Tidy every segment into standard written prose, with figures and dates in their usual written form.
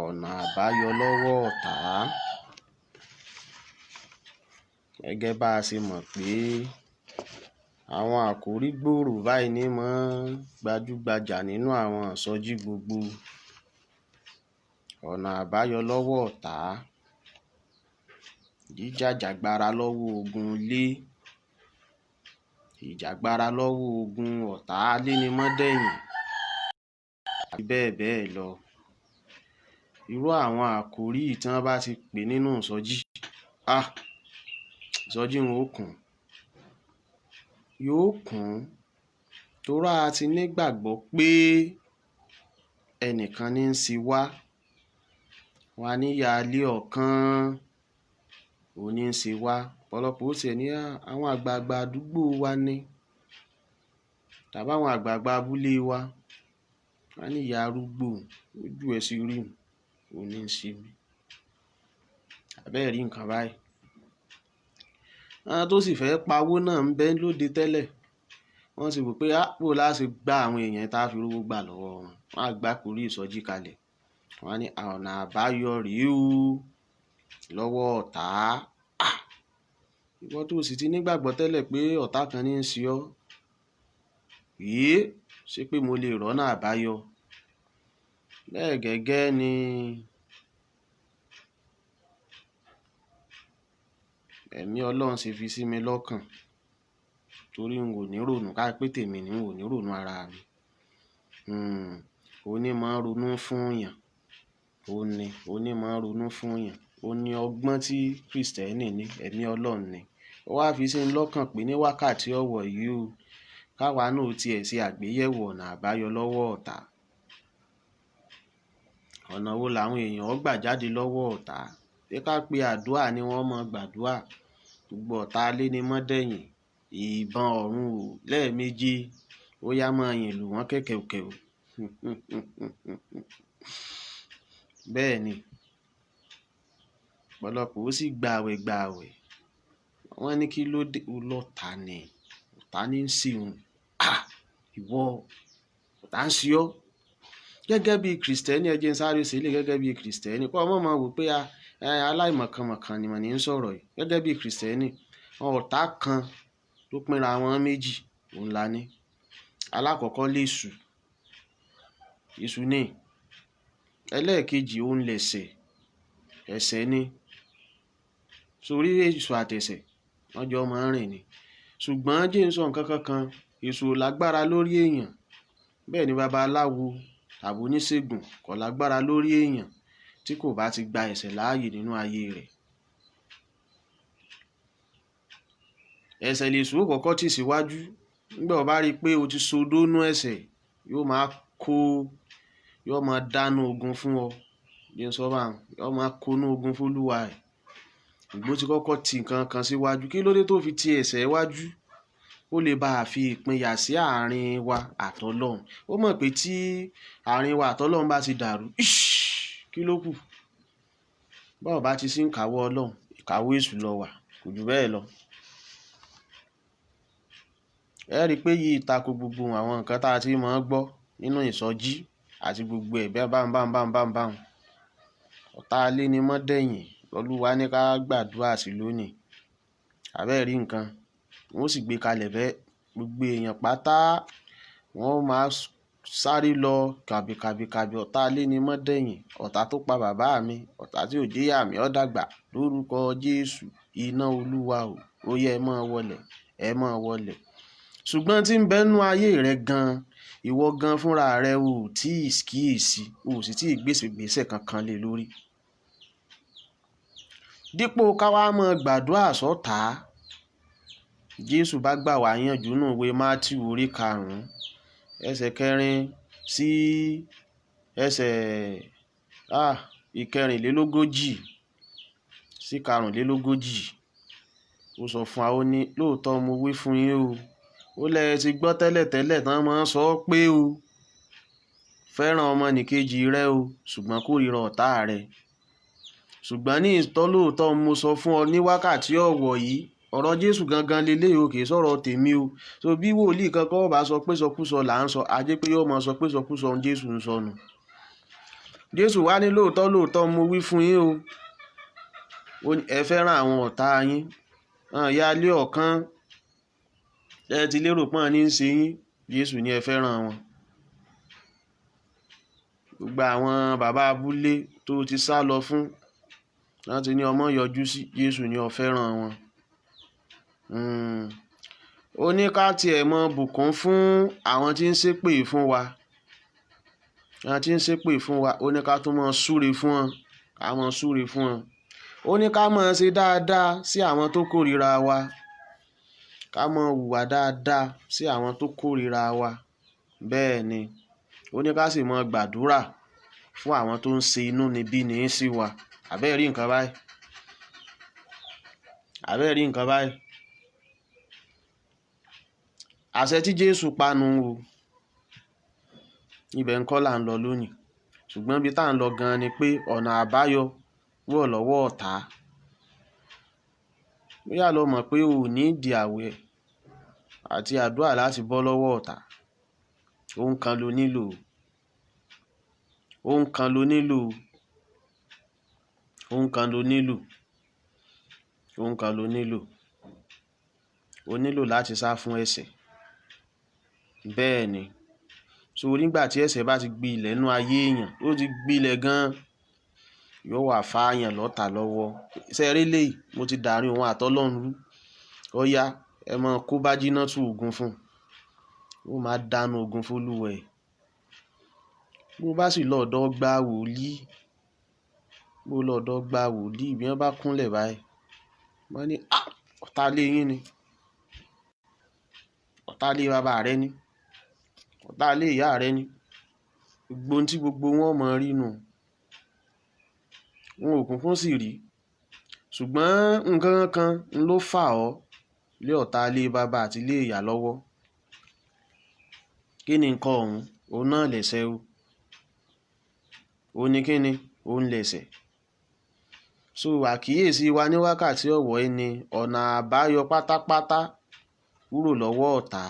ọ̀nà àbáyọ lọ́wọ́ ọ̀tá. Gẹ́gẹ́ bá a ṣe mọ̀ pé àwọn àkòrí gbòòrò báyìí ní mọ́ gbajúgbajà nínú àwọn ìsọjí gbogbo. Ọ̀nà àbáyọ lọ́wọ́ ọ̀tá, jíjàjàgbara lọ́wọ́ ogun ilé, ìjàgbara lọ́wọ́ ogun ọ̀tá alénimọ́dẹ̀yìn àti bẹ́ẹ̀ bẹ́ẹ̀ lọ. Irú àwọn àkòrí tí wọ́n bá ti pè nínú ìsọjí, ìsọjí wọn ó kún, yóò kún, torá a ti nígbàgbọ́ pé ẹnìkan ní ń ṣe wá, wá níyàálé ọ̀kan òní ń ṣe wá. Ọ̀pọ̀lọpọ̀ ó tiẹ̀ ní àwọn àgbààgbà àdúgbò wa ní tàbí àwọn àgbààgbà abúlé wa, wá ní ìyá arúgbó ojú ẹ̀ sí rí òní ń ṣe mí. Àbẹ́ẹ̀ rí nǹkan báyìí. Àwọn tó sì fẹ́ pawó náà ń bẹ lóde tẹ́lẹ̀, wọ́n sì wò pé bó láti gba àwọn èèyàn tá a fi rówó gbà lọ́wọ́ wọn. Wọ́n á gbá kórí ìsọjí kalẹ̀, wọ́n á ní ọ̀nà àbáyọ rèé o lọ́wọ́ ọ̀tá. Ìwọ tó sì ti nígbàgbọ́ tẹ́lẹ̀ pé ọ̀tá kan ní ń ṣe ọ́, ṣé pé mo lè rọ́nà àbáyọ? Bẹ́ẹ̀ gẹ́gẹ́ ni ẹ̀mí Ọlọ́run ṣe fi sí mi lọ́kàn, torí n ò ní rònú ká pé tèmi ni, n ò ní rònú ara mi. Oní máa ń ronú fún yàn, oní máa ń ronú fún yàn, ó ní ọgbọ́n tí Kristẹni ní, ẹ̀mí Ọlọ́run ni. Ó wá fi sí mi lọ́kàn pé ní wákàtí ọ̀wọ̀ yìí o, káwa náà tiẹ̀ ṣe àgbéyẹ̀wò ọ̀nà àbáyọ lọ́wọ́ ọ̀tá. Ọ̀nà wo làwọn èèyàn gbà jáde lọ́wọ́ ọ̀tá? Ṣé ká pe àdúrà ni wọ́n mọ gbàdúrà? Gbogbo ọ̀tá alénimọ́dẹ̀yìn, ìbọn ọ̀run o lẹ́ẹ̀méje, ó yá máa yìn lù wọ́n kẹ̀kẹ̀kẹ̀ o. Bẹ́ẹ̀ ni, ọ̀pọ̀lọpọ̀ ó sì gbààwẹ̀. Wọ́n ní kí ló dé? Ọlọ́ta ni, ọ̀tá ní ń ṣe òun. Ìwọ ọ̀tá ń ṣe ọ́. Gẹ́gẹ́ bí Kristẹni, ẹ jẹ́ n sáré sílẹ̀ gẹ́gẹ́ bí Kristẹni, kọ́ ọmọ máa wò pé aláìmọ̀kànmọ̀kàn ni mọ̀ ní ń sọ̀rọ̀ yìí. Gẹ́gẹ́ bí Kristẹni, ọ̀tá kan ló pínra wọn méjì, òun la ní. Alákọ̀ọ́kọ́ lèṣù, èṣù ní. Ẹlẹ́ẹ̀kejì òun lẹ̀ṣẹ̀, ẹ̀ṣẹ̀ ni. Sórí èṣù àtẹ̀ṣẹ̀ wọ́n jọ máa ń rìn ni. Ṣùgbọ́n jẹ́ n sọ nǹkan kankan, èṣù ò lágbára lórí èèyàn. Bẹ́ẹ̀ ni babaláwo tàbí oníṣègùn kò lágbára lórí èèyàn tí kò bá ti gba ẹ̀ṣẹ̀ láàyè nínú ayé rẹ̀. Ẹ̀ṣẹ̀ lèṣù ó kọ́kọ́ tì síwájú. Nígbà ó bá rí i pé o ti sodónú ẹ̀ṣẹ̀, yóò máa dáná ogun fún ọ. Bí n sọ bá wọn, yóò máa kónú ogun fólúwa ẹ̀. Ìgbó ti kọ́kọ́ ti nǹkan kan síwájú. Kí ló dé tó fi ti ẹ̀ṣẹ̀ wájú? Ó lè bá a fi ìpínyà sí àárín wa àtọlọ́run. Ó mọ̀ pé tí àárín wa àtọlọ́run bá ti dàrú, kí ló kù? Báwo bá ti sí ń kàwọ́ Ọlọ́run, ìkàwọ́ èṣù lọ wà, kò jù bẹ́ẹ̀ lọ. Ẹ rí i pé yìí tako gbogbo àwọn nǹkan tá a ti máa ń gbọ́ nínú ìsọjí àti gbogbo ẹ̀ bẹ́ẹ̀ bámbámbámbámbám. Ọ̀tá alénimọ́dẹ̀yìn Olúwa ní ká gbàdúrà sí lónìí. Àbẹ́ẹ̀ rí nǹkan, wọ́n sì gbé kalẹ̀ bẹ́ẹ̀. Gbogbo èèyàn pátá wọ́n máa sáré lọ kàbìkàbìkàbì ọ̀tá alénimọ́dẹ̀yìn, ọ̀tá tó pa bàbá mi, ọ̀tá tí ò jẹ́ ìyá mi ó dàgbà, lórúkọ Jésù, iná Olúwa o, ó yẹ ẹ máa wọlẹ̀, ẹ máa wọlẹ̀. Ṣùgbọ́n tí ń bẹ́nu ayé rẹ gan, ìwọ gan fúnra rẹ ò tí ì kíyèsí, ò sì tí ì gbèsè kankan lé lórí. Dípò káwá máa gbàdúrà sọ́tá, Jésù bá gbà wá yànjú nínú ìwé Mátíù orí 5, ẹsẹ̀ 4 sí ẹsẹ̀ 41 sí 42. Ó sọ fún wa, ó ní lóòótọ́ mo wí fún yín o, ó lẹ ti gbọ́ tẹ́lẹ̀tẹ́lẹ̀ tán máa ń sọ pé o, fẹ́ràn ọmọnìkejì rẹ o, ṣùgbọ́n kórìíra ọ̀tá rẹ. Ṣùgbọ́n ní ìtọ́lóòótọ́ mo sọ fún ọ ní wákàtí ọ̀wọ̀ yìí, ọ̀rọ̀ Jésù gangan leléyìí o, kì í sọ̀rọ̀ tèmi o. So bí wòlíì kankan bá sọ pé sọkúsọ là ń sọ, ajé pé yóò máa sọ pé sọkúsọ Jésù ń sọnù. Jésù wá ní lóòótọ́ lóòótọ́ mo wí fún yín o, ẹ fẹ́ràn àwọn ọ̀tá yín. Ìyá ilé ọ̀kan ẹ ti lérò pọ́n ní í ṣe yín, Jésù ní ẹ fẹ́ràn wọn. Gbogbo àwọn bàbá abúlé tó ti sá lọ fún láti ní ọmọ yọjú sí, Jésù ní ó fẹ́ràn wọn. Ó ní ká tiẹ̀ mọ bùkún fún àwọn tí ń ṣépè fún wa. Àwọn tí ń ṣépè fún wa, ó ní ká tún mọ súre fún wọn, ká mọ súre fún wọn. Ó ní ká mọ ṣe dáadáa sí àwọn tó kórìíra wa, ká mọ hùwà dáadáa sí àwọn tó kórìíra wa. Bẹ́ẹ̀ ni, ó ní ká sì mọ gbàdúrà fún àwọn tó ń ṣe inúnibíni sí wa. Àbẹ́ẹ̀ rí nǹkan báyìí? Àbẹ́ẹ̀ rí nǹkan báyìí? Àṣẹ tí Jésù panu o, ibẹ̀ ń kọ́ là ń lọ lónìí. Ṣùgbọ́n ibi tá à ń lọ gan ni pé ọ̀nà àbáyọ kúrò lọ́wọ́ ọ̀tá. Bóyá lo mọ̀ pé o ní ìdí àwẹ̀ àti àdúrà láti bọ́ lọ́wọ́ ọ̀tá. Ohun kan lo nílò. Ohun kan lo nílò. Ohun kan lo nílò. Ohun kan lo nílò. O nílò láti sá fún ẹ̀ṣẹ̀. Bẹ́ẹ̀ ni. So nígbà tí ẹ̀ṣẹ̀ bá ti gbilẹ̀ nínú ayé èèyàn, ó ti gbilẹ̀ gan-an, yóò wá fààyàn lọ́tà lọ́wọ́. Ṣé ẹ rí léyìí? Mo ti dàárín òun àtọlọ́run rú. Ó yá, ẹ mọ kó bá jiná tú ogun fún. Ó máa dáná ogun fólúwẹ̀. Bó bá sì lọ́ọ̀dọ́ gba wòlíì, bó lọ́ọ̀dọ́ gba wòlíì, bí wọ́n bá kúnlẹ̀ báyìí, wọ́n ní ọ̀tá ilé yín ni, ọ̀tá ilé bàbá rẹ ni, ọ̀tá ilé ìyá rẹ ni. Gbogbo ohun tí gbogbo wọn mọ̀ rí nù. Wọn ò kúnkún sì rí. Ṣùgbọ́n nǹkan kan ló fà ọ́ lé ọ̀tá ilé bàbá àti ilé ìyá lọ́wọ́. Kí ni nǹkan ọ̀hún? Òun náà lẹ̀ṣẹ̀ o. Ó ní kí ni? Òun lẹ̀ṣẹ̀. So àkíyèsí wa ní wákàtí ọ̀wọ̀ yìí ni ọ̀nà àbáyọ pátápátá kúrò lọ́wọ́ ọ̀tá.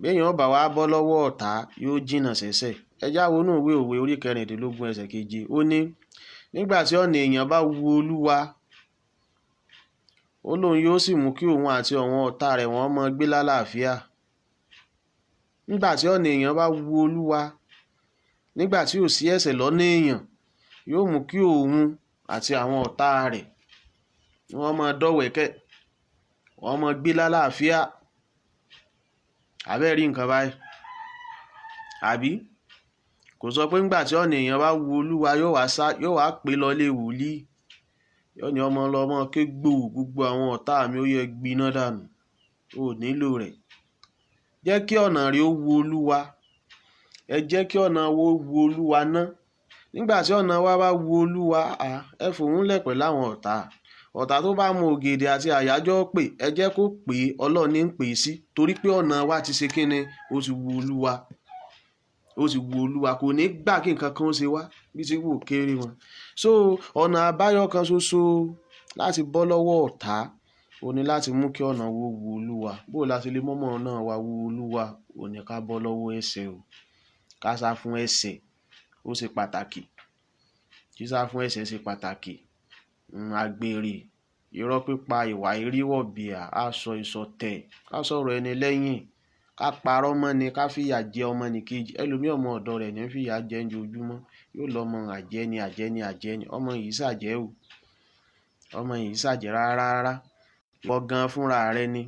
Béèyàn bá wá bọ́ lọ́wọ́ ọ̀tá, yóò jìnnà sẹ́ṣẹ̀. Ẹ já wo inú ìwé Òwe orí 16 ẹsẹ̀ 7. Ó ní nígbà tí ọ̀nà èèyàn bá wu Olúwa, ó lóun yóò sì mú kí òun àti àwọn ọ̀tá rẹ̀ wọ́n mọ gbé lálàáfíà. Nígbà tí ọ̀nà èèyàn bá wu Olúwa, nígbà tí ò sí ẹ̀ṣẹ̀ lọ́nà èèyàn, yóò mú kí òun àti àwọn ọ̀tá rẹ̀ wọ́n mọ dọ́wẹ̀kẹ̀, wọ́n mọ gbé lálàáfíà. Àbẹ́ẹ̀ rí nǹkan báyìí? Àbí? Kò sọ pé nígbà tí ọ̀nà èèyàn bá wu Olúwa, yóò wá pè lọ lé wòlíì. Yóò ní ọmọ lọ mọ́ ké gbogbo àwọn ọ̀tá mi ó yẹ gbiná dànù. O nílò rẹ̀. Jẹ́ kí ọ̀nà rẹ̀ ó wu Olúwa. Ẹ jẹ́ kí ọ̀nà wo wu Olúwa ná. Nígbà tí ọ̀nà wa bá wu Olúwa, ẹ fòun lẹ̀ pẹ̀lú àwọn ọ̀tá. Ọ̀tá tó bá mọ ògèdè àti àyájọ́ pè, ẹ jẹ́ kó pè é, Ọlọ́run ní ń pè é sí. Torí pé ọ̀nà wa ti ṣe kíni? Ó ti wu Olúwa. Ó ti wu Olúwa. Kò ní gbà kí nǹkan kan ó ṣe wá bí ti wù kéré wọn. So ọ̀nà àbáyọ kan ṣoṣo láti bọ́ lọ́wọ́ ọ̀tá, ó ní láti mú kí ọ̀nà wo wu Olúwa. Bó la ṣe lè mọ́mọ́ náà wá wu Olúwa, ó ní ká bọ́ lọ́wọ́ ẹ̀ṣẹ̀ o. Ká sá fún ẹ̀ṣẹ̀, ó ṣe pàtàkì. Sísá fún ẹ̀ṣẹ̀ ṣe pàtàkì. Àgbèrè, irọ́ pípa, ìwà ìríwọ̀bìà, aṣọ ìṣọ̀tẹ̀, ká sọ̀rọ̀ ẹni lẹ́yìn, ká parọ́ mọ́ ni, ká fìyà jẹ ọmọnìkejì. Ẹlòmíì ọmọ ọ̀dọ̀ rẹ̀ ní fìyà jẹ ojoojúmọ́. Yóò lọ ọmọ àjẹni. Ọmọ yìí ṣàjẹ́ o. Ọmọ yìí ṣàjẹ́ rárá. Ìwọ gan fúnra rẹ ni.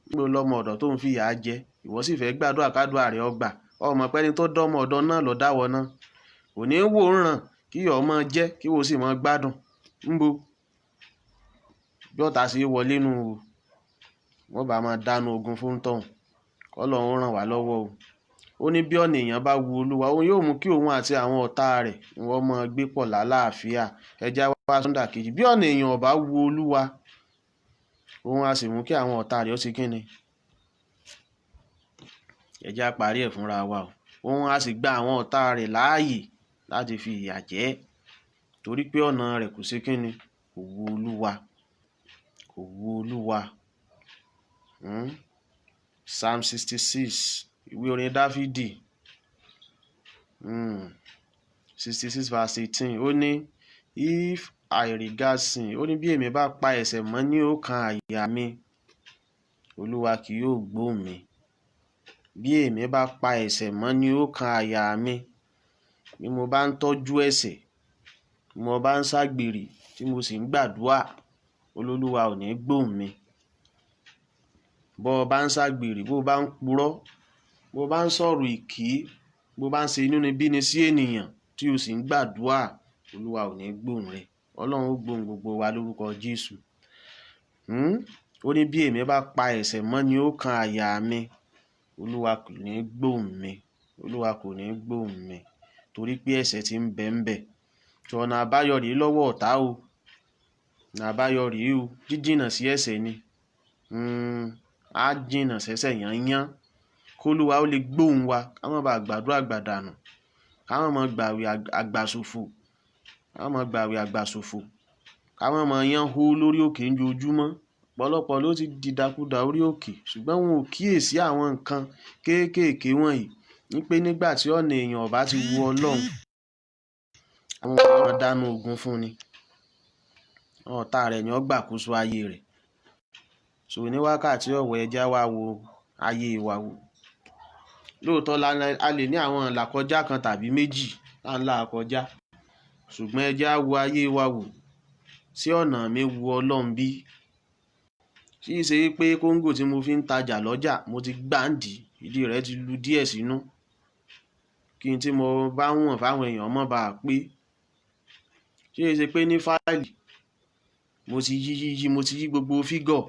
Níbo lọmọ ọ̀dọ̀ tó ń fìyà jẹ? Ìwọ sì fẹ́ gbàdúrà kádùá rẹ̀ ọgbà. Ọmọ pẹ́ni tó dọ́mọ ọ̀dọ̀ náà lọ dáwọ́ náà. Kò ní wò ó ràn kí ìyọ̀ ọmọ jẹ́ kí wo sì mọ gbádùn. Ńbo bí ọ̀tá sí wọlé nù o. Wọ́n bá máa dáná ogun fún tọ̀hún. Ọlọ́run ràn wá lọ́wọ́ o. Ó ní bí ọ̀nà èèyàn bá wu Olúwa, òun yóò mú kí òun àti àwọn ọ̀tá rẹ̀ wọ́n mọ gbé pọ̀ lálàáfíà. Ẹ já wá sọ́ndà kejì. Bí ọ̀nà èèyàn ò bá wu Olúwa, òun á sì mú kí àwọn ọ̀tá rẹ̀ ó ti kíni? Ẹ já parí ẹ̀ fúnra wa o. Òun á sì gba àwọn ọ̀tá rẹ̀ láàyè láti fi ìyà jẹ. Torí pé ọ̀nà rẹ̀ kò sí kíni? Kò wu Olúwa. Kò kò wu Olúwa. Psalm 66 ìwé orin Dáfídì 66 verse 18 ó ní if I regard sin, ó ní bí èmi bá pa ẹ̀ṣẹ̀ mọ́ ní ọkàn àyà mi, Olúwa kì yóò gbóhùn mi. Bí èmi bá pa ẹ̀ṣẹ̀ mọ́ ní ọkàn àyà mi, bí mo bá ń tọ́jú ẹ̀ṣẹ̀, bí mo bá ń ṣàgbèrè tí mo sì ń gbàdúrà, Olúwa ò ní gbóhùn mi. Bó bá ń ṣàgbèrè, bó bá ń purọ́, bó bá ń sọ̀rọ̀ èké, bó bá ń ṣe inúnibíni sí ènìyàn tí o sì ń gbàdúrà, Olúwa ò ní gbóhùn rẹ. Ọlọ́run ó gbóhùn gbogbo wa lórúkọ Jésù. Ó ní bí èmi bá pa ẹ̀ṣẹ̀ mọ́ ní ọkàn àyà mi, Olúwa kò ní gbóhùn mi. Olúwa kò ní gbóhùn mi torí pé ẹ̀ṣẹ̀ tí ń bẹ ń bẹ. Ọ̀nà àbáyọ rèé lọ́wọ́ ọ̀tá o. Ọ̀nà àbáyọ rèé o. Jíjìnà sí ẹ̀ṣẹ̀ ni. Á jìnà sẹ́ṣẹ̀ yányán. K'Olúwa ó lè gbóhùn wa, ká má bàa gbàdúrà àgbàdànù, ká má mọ gbààwẹ̀ àgbàsòfò, ká má mọ gbààwẹ̀ àgbàsòfò, ká má mọ yán hó lórí òkè ojoojúmọ́. Ọ̀pọ̀lọpọ̀ ló ti dìdàkudà orí òkè, ṣùgbọ́n wọn ò kíyèsí àwọn nǹkan kéékèèké wọ̀nyí, ní pé nígbà tí ọ̀nà èèyàn ò bá ti wu Ọlọ́run, àwọn èèyàn máa dáná ogun fún ni. Ọ̀tá rẹ̀ ni ó gbàkóso ayé rẹ̀. So ní wákàtí ọ̀wọ̀ ẹja wá wo ayé wa wò. Lóòótọ́ a lè ní àwọn ìlàkọjá kan tàbí méjì tá ń là kọjá, ṣùgbọ́n ẹja wo ayé wa wò. Sí ọ̀nà mi wu Ọlọ́run bí? Kì í ṣe pé kóńgò tí mo fi ń tajà lọ́jà mo ti gbáǹdì, ìdí rẹ̀ ti lu díẹ̀ sínú, kí n tí mo bá wọ̀n fáwọn èèyàn mọ́ bá a pé. Kì í ṣe pé ní fáìlì mo ti yí gbogbo fígọ̀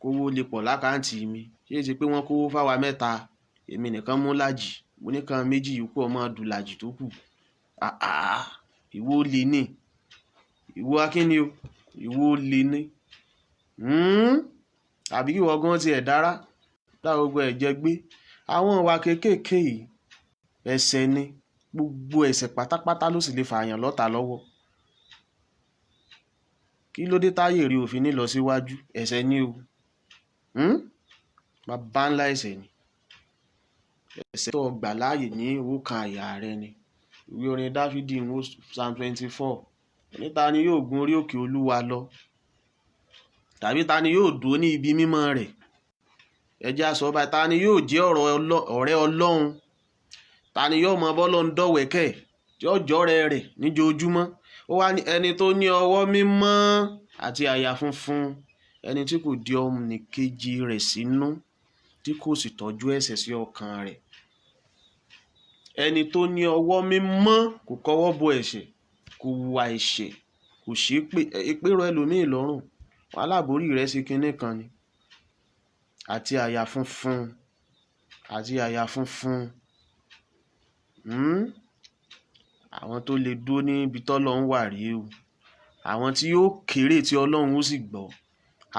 kówó lè pọ̀ lákáǹtì mi. Kì í ṣe pé wọ́n kówó fáwa mẹ́ta, èmi nìkan mú lájì, mo nìkan méjì yòókù ọmọ dùn lájì tó kù. Ìwọ lè ní, ìwọ akíní o, ìwọ lè ní. Àbí ìwọ gan ti ẹ̀ dára dá gbogbo ẹ̀ jẹ gbé. Àwọn ìwà kéékèèké yìí ẹ̀ṣẹ̀ ni, gbogbo ẹ̀ṣẹ̀ pátápátá ló sì lè fààyàn lọ́tà lọ́wọ́. Kí ló dé táyé rí òfin ní lọ síwájú? Ẹ̀ṣẹ̀ ni o. Bàbá ńlá ẹ̀ṣẹ̀ ni. Ẹ̀ṣẹ̀ tó gbà láàyè ní ọkàn àyà rẹ ni. Ìwé orin Dáfídì Psalm 24. Ní ta ni yóò gun orí òkè Olúwa lọ? Tàbí ta ni yóò dúró ní ibi mímọ́ rẹ̀? Ẹ jẹ́ á sọ báyìí, ta ni yóò jẹ́ ọ̀rẹ́ Ọlọ́run? Ta ni yóò mọ b'Ọlọ́run dọ̀wẹ́kẹ̀ tí ó jọ́rẹ́ rẹ̀ níjoojúmọ́? Ó wá ní ẹni tó ní ọwọ́ mímọ́ àti àyà funfun, ẹni tí kò di ọmọnìkejì rẹ̀ sínú, tí kò sì tọ́jú ẹ̀ṣẹ̀ sí ọkàn rẹ̀. Ẹni tó ní ọwọ́ mímọ́, kò kọwọ́ bọ ẹ̀ṣẹ̀, kò hùwà ẹ̀ṣẹ̀, kò ṣépè. Èpè rọ̀ ẹlòmíì lọ́rùn, aláborí rẹ̀ ṣe kinní kan ni. Àti àyà funfun, àti àyà funfun. Àwọn tó lè dúró níbi tọ́lọ́run wà rèé o. Àwọn tí yóò kéré tí Ọlọ́run ó sì gbọ́.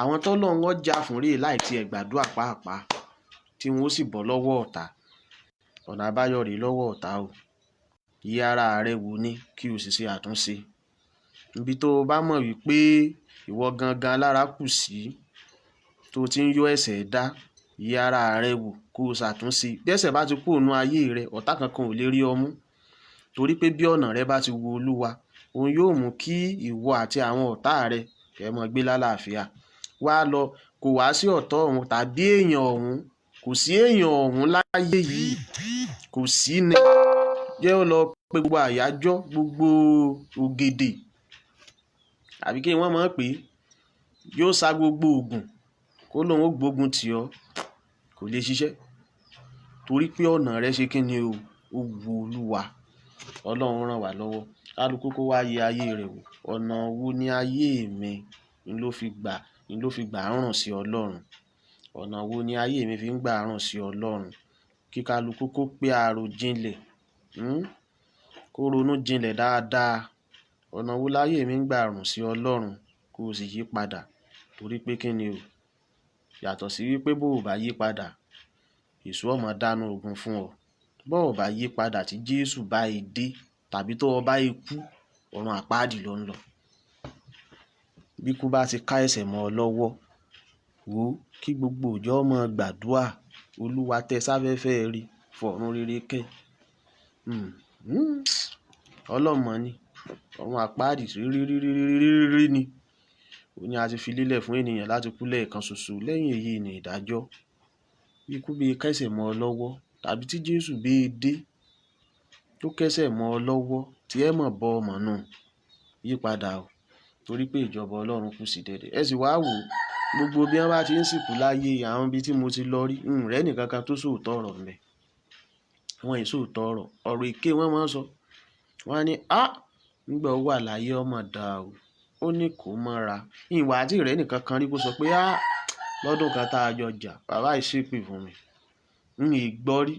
Àwọn tọ́lọ́run ó jà fún rèé láì tiẹ̀ gbàdúrà pàápàá, tí wọ́n ó sì bọ́ lọ́wọ́ ọ̀tá. Ọ̀nà àbáyọ rèé lọ́wọ́ ọ̀tá o. Yí ara rẹ wò ní kí o sì ṣe àtúnṣe. Ibi tó o bá mọ̀ wípé ìwọ gangan lára kù sí, tó ti ń yọ ẹ̀ṣẹ̀ dá, yí ara rẹ wò kó o ṣàtúnṣe. Bí ẹ̀ṣẹ̀ bá ti kúrò nínú ayé rẹ, ọ̀tá kankan ò lè rí ọ mú. Torí pé bí ọ̀nà rẹ bá ti wu Olúwa, òun yóò mú kí ìwọ àti àwọn ọ̀tá rẹ kẹ́ mọ gbé lálàáfíà. Wá lọ, kò wá sí ọ̀tá ọ̀hún tàbí èèyàn ọ̀hún, kò sí èèyàn ọ̀hún láyé yìí, kò sí ni. Jẹ́ ó lọ pé gbogbo àyájọ́, gbogbo ògèdè, àbí kí wọ́n mọ̀ pé yóò sa gbogbo ògùn kó lóun ó gbógun tì ọ́, kò lè ṣiṣẹ́. Torí pé ọ̀nà rẹ ṣe kí ni o, ó wu Olúwa. Ọlọ́run ràn wá lọ́wọ́. Kálukú kó wá yẹ ayé rẹ̀ wò. Ọ̀nà wo ni ayé mi ni ló fi gbà rùn sí Ọlọ́run? Ọ̀nà wo ni ayé mi fi ń gbà rùn sí Ọlọ́run? Kí kálukú kó pé àròjinlẹ̀, kó ronú jinlẹ̀ dáadáa. Ọ̀nà wo láyé mi ń gbà rùn sí Ọlọ́run? Kó o sì yí padà. Torí pé kí ni o? Yàtọ̀ sí wípé bó o bá yí padà, èṣù ó máa dáná ogun fún ọ. Bó o bá yí padà tí Jésù bá dé, tàbí tó o bá kú, ọ̀run àpáàdì ló ń lọ. bí ikú bá ti ká ẹ̀ṣẹ̀ mọ́ ọ lọ́wọ́, wò ó kí gbogbo òjò ọmọ gbàdúrà, Olúwa tẹ sáfẹ́fẹ́ rí fọ̀run rere kẹ́. Ọlọ́mọ ni ọ̀run àpáàdì rírí ni ó ní a ti fi lélẹ̀ fún ènìyàn láti kú lẹ́ẹ̀kan ṣoṣo, lẹ́yìn èyí ni ìdájọ́. Bí ikú bí kẹ́sẹ̀ mọ́ ọ lọ́wọ́ tàbí tí Jésù bí dé tó kẹ́sẹ̀ mọ́ ọ lọ́wọ́ tí ẹ mọ̀ bọ́ ọmọ náà yípadà o, torí pé ìjọba Ọlọ́run kù sí dẹ̀dẹ̀. Ẹ sì wá wò gbogbo bí wọ́n bá ti ń sìnkú láyé àwọn ibi tí mo ti lọ rí rẹ́ nìkan kan tó sòótọ́ ọ̀rọ̀ mẹ́. Wọ́n yìí sòótọ́ ọ̀rọ̀ èké wọ́n máa ń sọ. Wọ́n á ní nígbà ó wà láyé ọmọ dá o, ó ní kó mọ́ra. Ìwà àti ìrẹ́ nìkan kan rí kó sọ pé lọ́dún kan tá a jọ jà bàbá yìí ṣépè fún mi ìgbọ́ rí.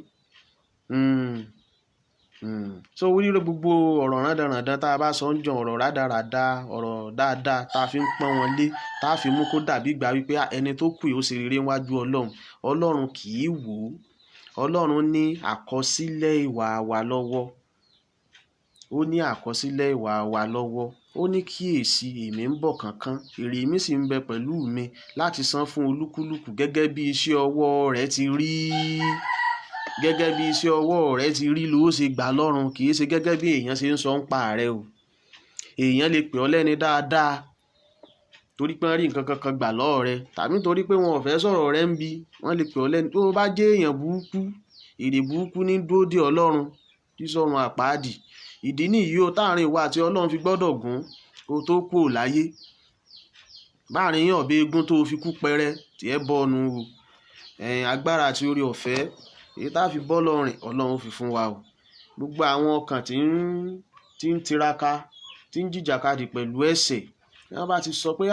So oríire gbogbo ọ̀rọ̀ rádaràdá tá a bá sọ ń jọ ọ̀rọ̀ rádaràdá ọ̀rọ̀ dáadáa tá a fi ń pọ́n wọn lé tá a fi mú kó dàbí ìgbà wípé ẹni tó kù yóò ṣe rere níwájú Ọlọ́run kì í wò ó. Ọlọ́run ní àkọsílẹ̀ ìwà wa lọ́wọ́. Ó ní àkọsílẹ̀ ìwà wa lọ́wọ́. Ó ní kíyèsí èmi ń bọ̀ kánkán, èrè mi sì ń bẹ pẹ̀lú mi láti san fún olúkúlùkù gẹ́gẹ́ bí iṣẹ́ ọwọ́ rẹ̀ ti rí. Gẹ́gẹ́ bí iṣẹ́ ọwọ́ rẹ̀ ti rí ló ṣe gbà lọ́run, kì í ṣe gẹ́gẹ́ bí èèyàn ṣe ń sọ ń pa rẹ̀ o. Èèyàn lè pè ọ́ lẹ́ni dáadáa torí pé wọ́n rí nǹkan kankan gbà lọ́wọ́ rẹ̀, tàbí torí pé wọn ò fẹ́ sọ̀rọ̀ rẹ̀ ń bi, wọ́n lè pè ọ́ lẹ́ni. Tó o bá jẹ́ èèyàn burúkú, èrè burúkú ní dúró dè Ọlọ́run tí sọ̀run àpáàdì. Ìdí nìyí o táàrin ìwà àti Ọlọ́run fi gbọ́dọ̀ gún kó tó kú ò láyé. Báàrin yàn bí egun tó fi kú pẹrẹ tí ẹ bọ́nu o. Agbára àti oore ọ̀fẹ́ èyí tá a fi bọ́ lọ́rìn Ọlọ́run fi fún wa o. Gbogbo àwọn ọkàn tí ń tiraka tí ń jìjàkadì pẹ̀lú ẹ̀ṣẹ̀, tí wọ́n bá ti sọ pé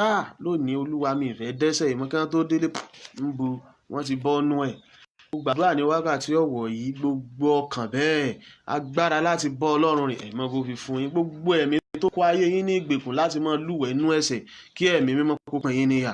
lónìí Olúwa mi ìfẹ́ dẹ́ṣẹ̀ mọ́, kí wọ́n tó délé níbo wọ́n ti bọ́nu ẹ̀. Mo gbàdúrà ní wákàtí ọ̀wọ̀ yìí gbogbo ọkàn bẹ́ẹ̀ agbára láti bọ́ Ọlọ́run rìn ẹ̀mọ́ bó fi fún yín. Gbogbo ẹ̀mí tó kó ayé yín ní ìgbèkùn láti máa lúwẹ̀ẹ́ nú ẹ̀ṣẹ̀ kí ẹ̀mí mímọ́ kó pín yín níyà.